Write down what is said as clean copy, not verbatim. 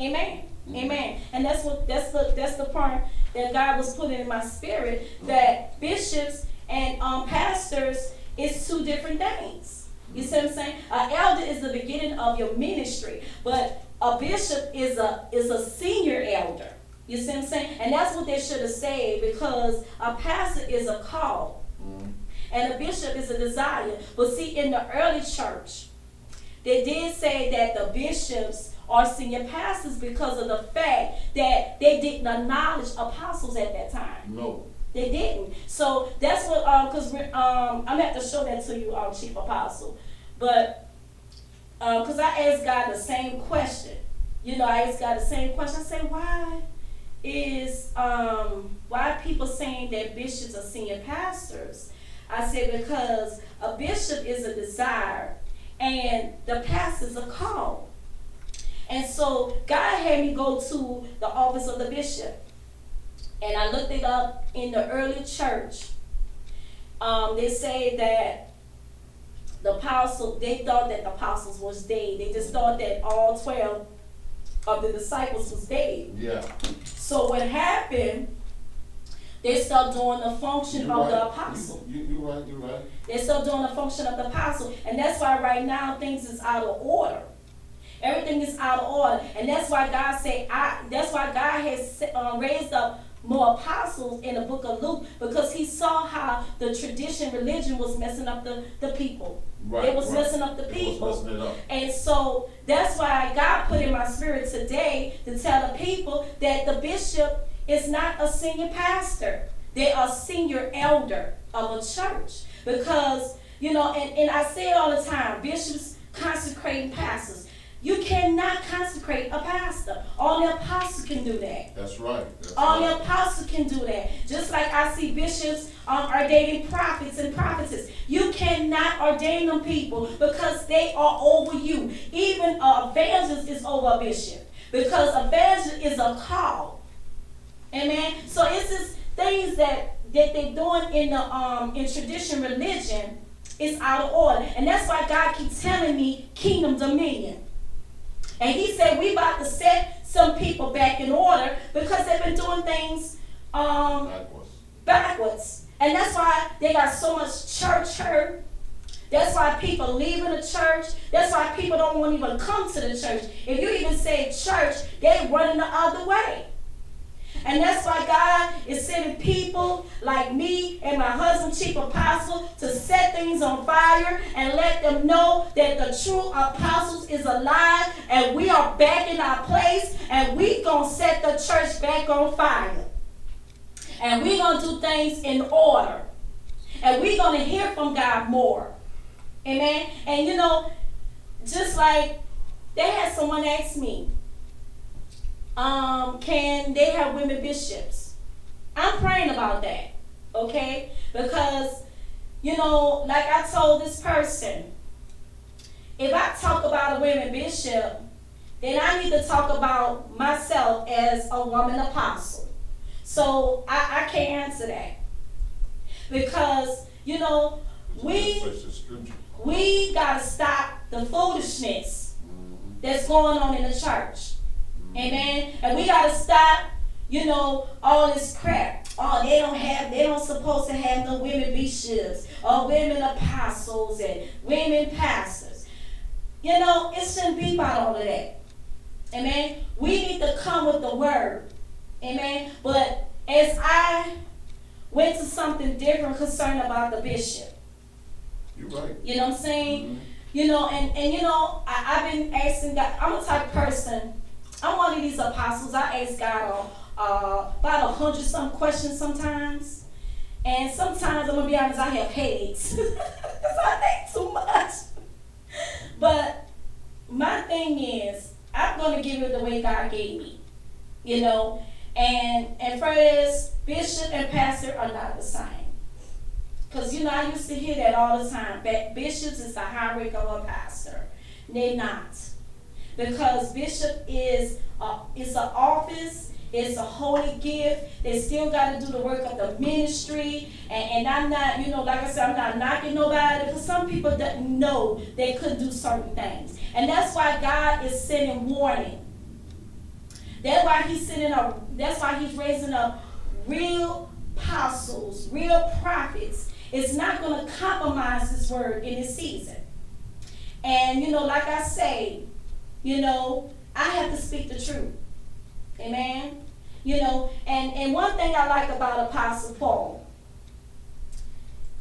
Amen. Amen. And that's the part that God was putting in my spirit, that bishops and pastors is two different things. You see what I'm saying? An elder is the beginning of your ministry, but a bishop is a senior elder. You see what I'm saying? And that's what they should have said, because a pastor is a call, and a bishop is a desire. But see, in the early church, they did say that the bishops are senior pastors because of the fact that they didn't acknowledge apostles at that time. No. They didn't. So that's what, because I'm going to have to show that to you, Chief Apostle. But, because I asked God the same question. You know, I asked God the same question. I said, why are people saying that bishops are senior pastors? I said, because a bishop is a desire, and the pastor is a call. And so God had me go to the office of the bishop. And I looked it up in the early church. They say that the apostle, they thought that the apostles was dead. They just thought that all 12 of the disciples was dead. Yeah. So what happened, they started doing the function of the apostle. You're right. They started doing the function of the apostle. And that's why right now things is out of order. Everything is out of order. And that's why God said, that's why God has raised up more apostles in the book of Luke, because he saw how the tradition religion was messing up the people. Right, it was messing up the people. It was messing it up. And so that's why God put in my spirit today to tell the people that the bishop is not a senior pastor. They are senior elder of a church. Because, you know, and I say it all the time, bishops consecrating pastors. You cannot consecrate a pastor. Only an apostle can do that. That's right. Only an apostle can do that. Just like I see bishops ordaining prophets and prophetess. You cannot ordain them people because they are over you. Even an evangelist is over a bishop, because evangelist is a call. Amen. So it's just things that they're doing in tradition religion is out of order. And that's why God keeps telling me kingdom dominion. And he said we about to set some people back in order because they've been doing things backwards. And that's why they got so much church hurt. That's why people leaving the church. That's why people don't want to even come to the church. If you even say church, they running the other way. And that's why God is sending people like me and my husband, Chief Apostle, to set things on fire and let them know that the true apostles is alive and we are back in our place, and we going to set the church back on fire. And we going to do things in order. And we going to hear from God more. Amen? And you know, just like they had someone ask me, can they have women bishops? I'm praying about that, okay? Because, you know, like I told this person, if I talk about a women bishop, then I need to talk about myself as a woman apostle. So I can't answer that. Because, you know, we got to stop the foolishness that's going on in the church. Amen. And we gotta stop, you know, all this crap. Oh, they don't supposed to have no women bishops or women apostles and women pastors. You know, it shouldn't be about all of that. Amen. We need to come with the word. Amen. But as I went to something different concerning about the bishop. You're right. You know what I'm saying? You know, and you know, I've been asking God. I'm a type of person. I'm one of these apostles. I ask God about 100-some questions sometimes. And sometimes, I'm going to be honest, I have headaches. Because I think too much. But my thing is, I'm going to give it the way God gave me. You know? And first, bishop and pastor are not the same. Because, you know, I used to hear that all the time. Bishops is the high rank of a pastor. They're not. Because bishop is it's an office, it's a holy gift. They still got to do the work of the ministry. And I'm not, you know, like I said, I'm not knocking nobody, because some people didn't know they could do certain things. And that's why God is sending warning. That's why he's raising up real apostles, real prophets. It's not going to compromise his word in this season. And, like I say, I have to speak the truth. Amen? And one thing I like about Apostle Paul,